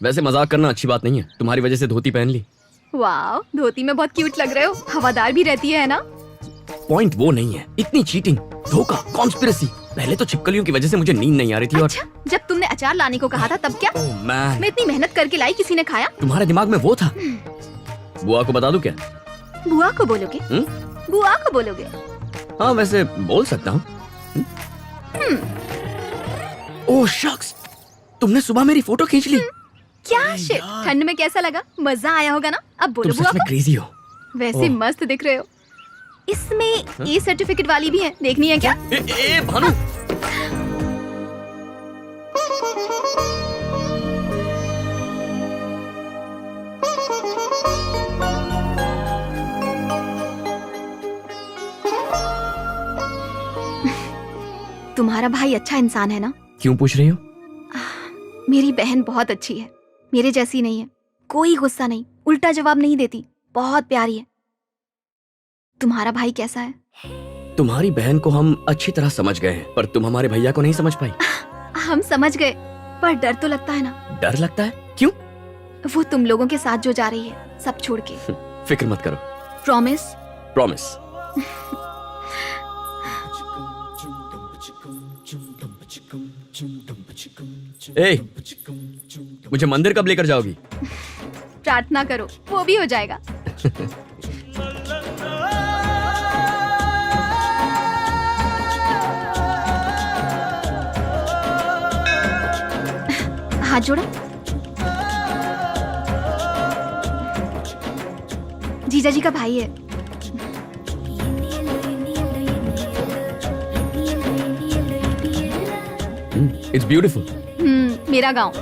वैसे मजाक करना अच्छी बात नहीं है, तुम्हारी वजह से धोती पहन ली। वाह, धोती में बहुत क्यूट लग रहे हो, हवादार भी रहती है ना। पॉइंट वो नहीं है, इतनी चीटिंग, धोखा, कॉन्स्पिरेसी। पहले तो छिपकलियों की वजह से मुझे नींद नहीं आ रही थी। अच्छा, जब तुमने अचार लाने को कहा था तब क्या? ओह मैन, मैं इतनी मेहनत करके लाई, किसी ने खाया? तुम्हारे दिमाग में वो था। बुआ को बता दूं क्या? बुआ को बोलोगे? बुआ को बोलोगे? हाँ वैसे बोल सकता हूँ। ओह शख्स, तुमने सुबह मेरी फोटो खींच ली। क्या शिट, ठंड में कैसा लगा? मजा आया होगा ना? अब बोलो तुम बुआ सच में को। क्रेजी हो। वैसे मस्त दिख रहे हो। इसमें ए सर्टिफिकेट वाली भी है, देखनी है क्या? ए भानु, तुम्हारा भाई अच्छा इंसान है ना? क्यों पूछ रही हो? मेरी बहन बहुत अच्छी है, मेरे जैसी नहीं है। कोई गुस्सा नहीं, उल्टा जवाब नहीं देती, बहुत प्यारी है। तुम्हारा भाई कैसा है? तुम्हारी बहन को हम अच्छी तरह समझ गए हैं, पर तुम हमारे भैया को नहीं समझ पाई। हम समझ गए, पर डर तो लगता है ना। डर लगता है? क्यों? वो तुम लोगों के साथ जो जा रही है, सब छोड़ के। फिक्र मत करो। प्रॉमिस? प्रॉमिस। ए, मुझे मंदिर कब लेकर जाओगी? प्रार्थना करो, वो भी हो जाएगा। हाथ जोड़ो। जीजा जी का भाई है। It's beautiful. मेरा गांव।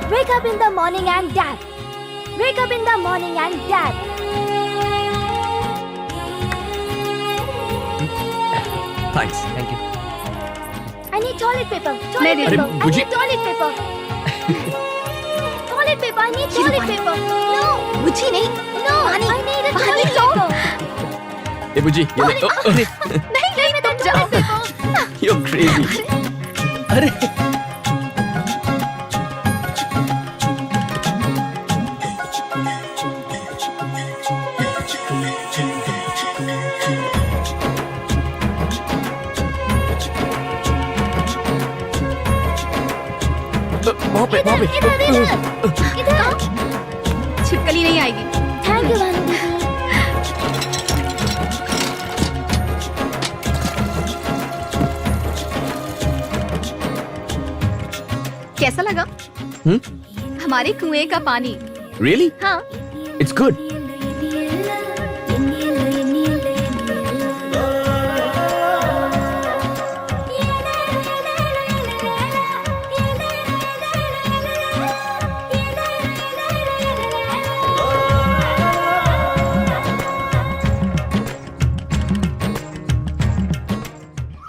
Wake up in the morning and dad. Wake up in the morning and dad. Thanks. Thank you. I need toilet paper. मैं Toilet दे paper. दूँ। I बुझी- need toilet paper. Toilet paper. I need toilet paper. No. बुझी नहीं। No. पानी- I need a पानी toilet लो। paper. ए बुजी, ये ले। अरे, नहीं नहीं, तुम जाओ। you're crazy। अरे, वहाँ पे। इधर. इधर. छिपकली नहीं आएगी। Thank you, Banu. कैसा लगा? हमारे कुएं का पानी। Really? हाँ, It's good।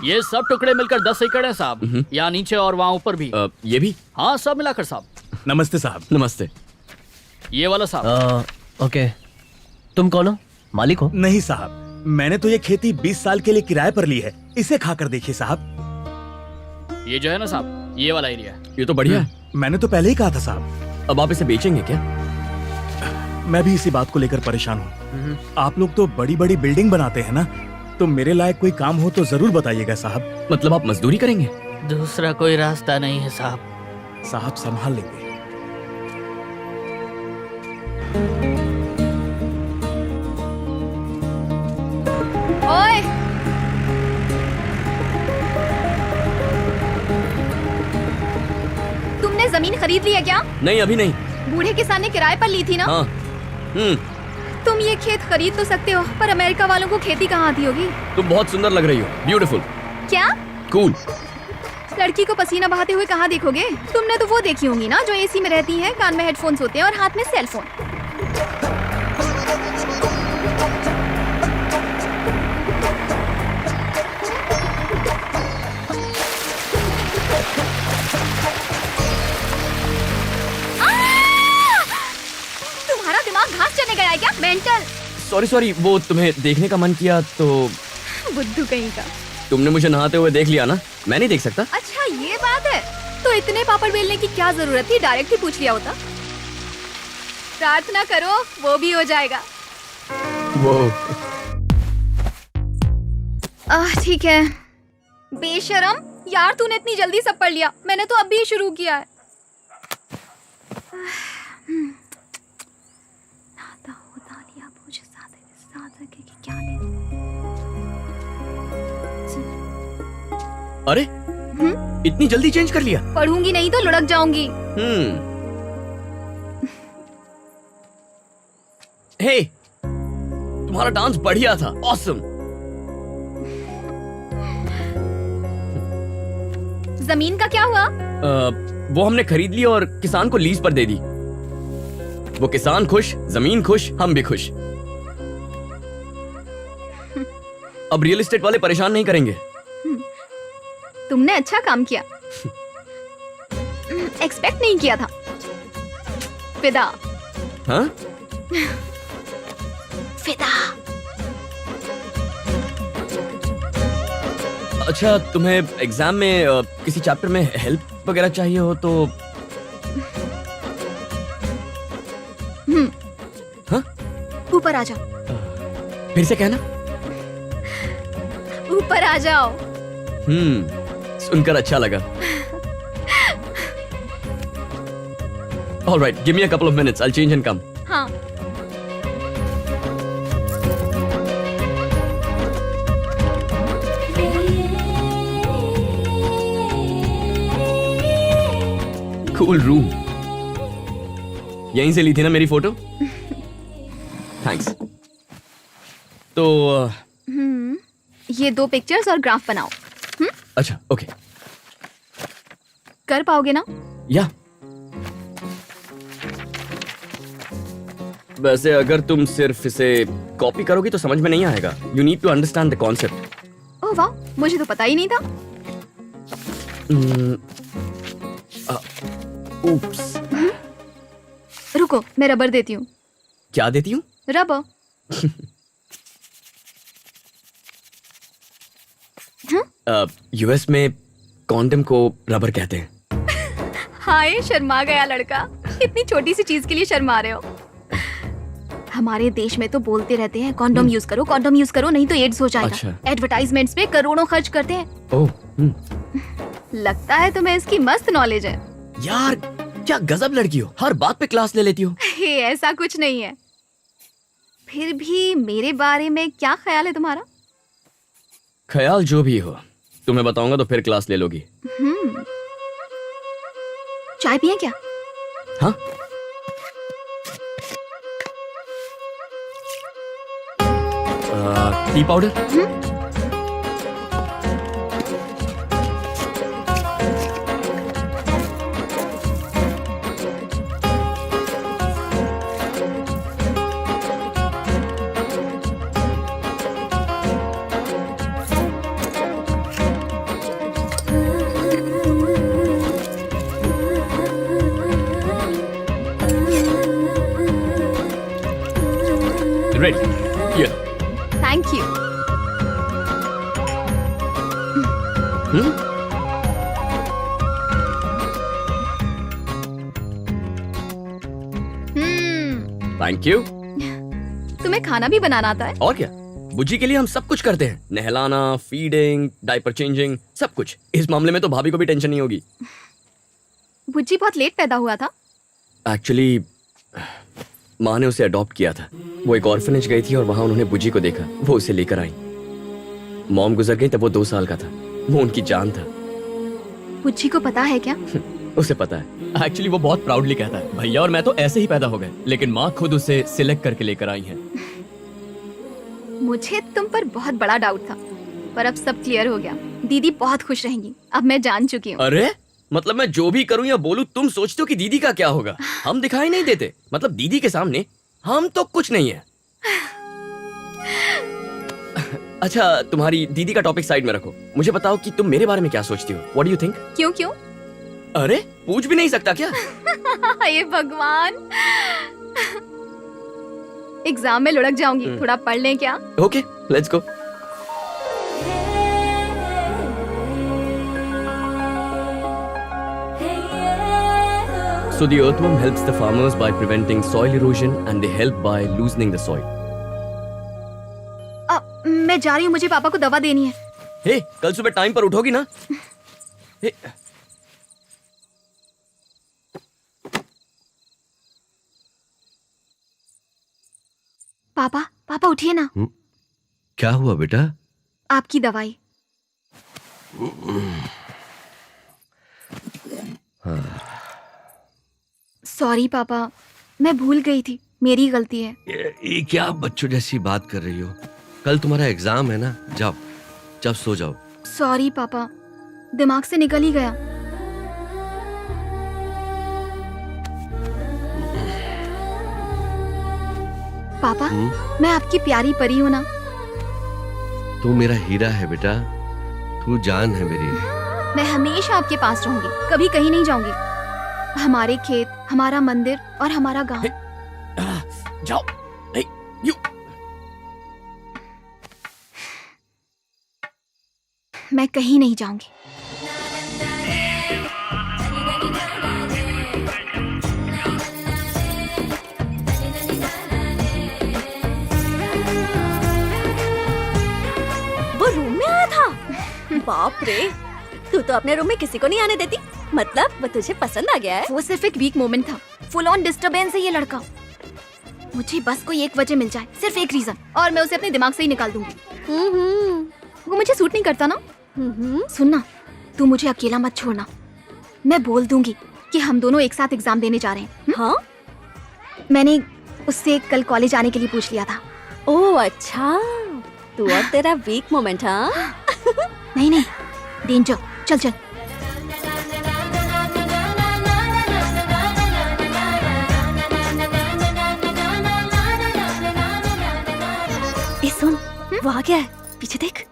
ये सब टुकड़े मिलकर 10 एकड़ है साहब। यहाँ नीचे और वहाँ ऊपर भी। ये भी? हाँ, सब मिलाकर साहब। नमस्ते साहब। नमस्ते। ये वाला साहब। ओके, तुम कौन हो? मालिक हो? नहीं साहब, मैंने तो ये खेती 20 साल के लिए किराए पर ली है। इसे खाकर देखिए साहब। ये जो है ना साहब, ये वाला एरिया है। ये तो बढ़िया है। मैंने तो पहले ही कहा था साहब। अब आप इसे बेचेंगे क्या? मैं भी इसी बात को लेकर परेशान हूँ। आप लोग तो बड़ी बड़ी बिल्डिंग बनाते हैं ना, तो मेरे लायक कोई काम हो तो जरूर बताइएगा साहब। मतलब आप मजदूरी करेंगे? दूसरा कोई रास्ता नहीं है साहब। साहब संभाल लेंगे। ओए, तुमने जमीन खरीद ली है क्या? नहीं, अभी नहीं। बूढ़े किसान ने किराए पर ली थी ना? हाँ। तुम ये खेत खरीद तो सकते हो, पर अमेरिका वालों को खेती कहाँ आती होगी? तुम बहुत सुंदर लग रही हो। ब्यूटीफुल। क्या? कूल। लड़की को पसीना बहाते हुए कहाँ देखोगे? तुमने तो वो देखी होंगी ना, जो एसी में रहती हैं, कान में हेडफोन्स होते हैं और हाथ में सेलफोन। तुम्हारा दिमाग घास चढ़ने गया है क्या? मेंटल। सॉरी सॉरी, वो तुम्हें देखने का मन किया तो बुद्धू कहीं का। तुमने मुझे नहाते हुए देख लिया ना, मैं नहीं देख सकता। अच्छा ये बात है, तो इतने पापड़ बेलने की क्या जरूरत थी, डायरेक्ट ही पूछ लिया होता। प्रार्थना करो, वो भी हो जाएगा। वो ठीक है। बेशरम यार, तूने इतनी जल्दी सब पढ़ लिया, मैंने तो अभी शुरू किया है। अरे इतनी जल्दी चेंज कर लिया? पढ़ूंगी नहीं तो लुढ़क जाऊंगी। हे, तुम्हारा डांस बढ़िया था, ऑसम। जमीन का क्या हुआ? वो हमने खरीद ली और किसान को लीज पर दे दी। वो किसान खुश, जमीन खुश, हम भी खुश। अब रियल एस्टेट वाले परेशान नहीं करेंगे। तुमने अच्छा काम किया। एक्सपेक्ट नहीं किया था। फिदा। हाँ? फिदा। अच्छा, तुम्हें एग्जाम में किसी चैप्टर में हेल्प वगैरह चाहिए हो तो? हाँ? ऊपर आ जाओ। फिर से कहना। ऊपर आ जाओ। सुनकर अच्छा लगा। All right, give me a couple of minutes. I'll change and come. हाँ। Cool room. यहीं से ली थी ना मेरी फोटो? Thanks. तो ये 2 पिक्चर्स और ग्राफ बनाओ। अच्छा, ओके। कर पाओगे ना? या वैसे अगर तुम सिर्फ इसे कॉपी करोगी तो समझ में नहीं आएगा। You need to understand the concept. Oh वाह, मुझे तो पता ही नहीं था। ऊप्स। रुको, मैं रबर देती हूँ। क्या देती हूँ? रबर। यूएस में कॉन्डम को रबर कहते हैं। हाय, शर्मा गया लड़का। इतनी छोटी सी चीज के लिए शर्मा रहे हो। हमारे देश में तो बोलते रहते हैं कॉन्डोम यूज करो, कॉन्डोम यूज करो, नहीं तो एड्स हो जाएगा। अच्छा। एडवर्टाइजमेंट्स पे करोड़ों खर्च करते हैं। ओह, लगता है तुम्हें इसकी मस्त नॉलेज है। यार क्या गजब लड़की हो, हर बात पे क्लास ले लेती हो। हे, ऐसा कुछ नहीं है। फिर भी मेरे बारे में क्या ख्याल है तुम्हारा? ख्याल जो भी हो, तुम्हें बताऊंगा तो फिर क्लास ले लोगी। चाय पिए क्या? हाँ? T powder? Ready? Yeah. Thank you. Thank you. तुम्हें खाना भी बनाना आता है? और क्या, बुज्जी के लिए हम सब कुछ करते हैं। नहलाना, फीडिंग, डायपर चेंजिंग, सब कुछ। इस मामले में तो भाभी को भी टेंशन नहीं होगी। बुज्जी बहुत लेट पैदा हुआ था। एक्चुअली माँ ने उसे अडॉप्ट किया था। वो एक ऑर्फनेज गई थी और वहां उन्होंने बुज्जी को देखा। वो उसे लेकर आई। मॉम गुजर गई तब वो 2 साल का था। वो उनकी जान था। बुज्जी को पता है क्या? उसे पता है। एक्चुअली वो बहुत प्राउडली कहता है, भैया और मैं तो ऐसे ही पैदा हो गए, लेकिन माँ खुद उसे सिलेक्ट करके लेकर आई है। मुझे तुम पर बहुत बड़ा डाउट था, पर अब सब क्लियर हो गया। दीदी बहुत खुश रहेंगी, अब मैं जान चुकी हूँ। अरे मतलब मैं जो भी करूं या बोलूं तुम सोचते हो कि दीदी का क्या होगा? हम दिखाई नहीं देते। मतलब दीदी के सामने हम तो कुछ नहीं है। अच्छा, तुम्हारी दीदी का टॉपिक साइड में रखो। मुझे बताओ कि तुम मेरे बारे में क्या सोचती हो? What do you think? क्यों क्यों? अरे पूछ भी नहीं सकता क्या? ये भगवान। एग्जाम में लुढ़क जाऊंगी, थोड़ा पढ़ लें क्या? Okay, let's go. So the earthworm helps the farmers by preventing soil erosion and they help by loosening the soil. मैं जा रही हूँ, मुझे पापा को दवा देनी है। हे, कल सुबह टाइम पर उठोगी ना? हे, पापा, पापा उठिए ना। क्या हुआ बेटा? आपकी दवाई। सॉरी पापा, मैं भूल गई थी, मेरी गलती है। ये क्या बच्चों जैसी बात कर रही हो? कल तुम्हारा एग्जाम है ना, जाओ जब सो जाओ। सॉरी पापा, दिमाग से निकल ही गया। पापा, मैं आपकी प्यारी परी हूँ ना? तू मेरा हीरा है बेटा, तू जान है मेरी। मैं हमेशा आपके पास रहूंगी, कभी कहीं नहीं जाऊंगी। हमारे खेत, हमारा मंदिर और हमारा गांव। जाओ। हे, यू। मैं कहीं नहीं जाऊंगी। वो रूम में आया था? बाप रे, तू तो अपने रूम में किसी को नहीं आने देती। मतलब वो तुझे पसंद आ गया है? वो सिर्फ एक वीक मोमेंट था, फुल ऑन डिस्टरबेंस है ये लड़का। मुझे बस कोई एक वजह मिल जाए, सिर्फ एक रीजन, और मैं उसे अपने दिमाग से ही निकाल दूंगी। वो मुझे सूट नहीं करता ना। सुनना, तू मुझे अकेला मत छोड़ना। मैं बोल दूंगी कि हम दोनों एक साथ एग्जाम देने जा रहे हैं। हाँ? मैंने उससे कल कॉलेज आने के लिए पूछ लिया था। ओह अच्छा, तू और तेरा वीक मोमेंट। हाँ? नहीं नहीं, डेंजर। चल चल। ए सुन, वो आ गया है, पीछे देख।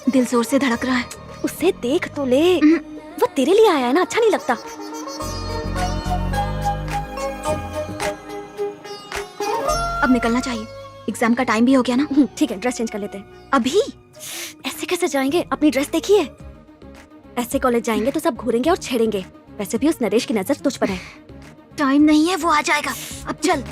दिल जोर से धड़क रहा है। उसे देख तो ले, वो तेरे लिए आया है ना, अच्छा नहीं लगता। अब निकलना चाहिए, एग्जाम का टाइम भी हो गया ना। ठीक है, ड्रेस चेंज कर लेते हैं। अभी? ऐसे कैसे जाएंगे? अपनी ड्रेस देखी है? ऐसे कॉलेज जाएंगे तो सब घूरेंगे और छेड़ेंगे। वैसे भी उस नरेश की नजर तुझ पर है। टाइम नहीं है, वो आ जाएगा। अब चल।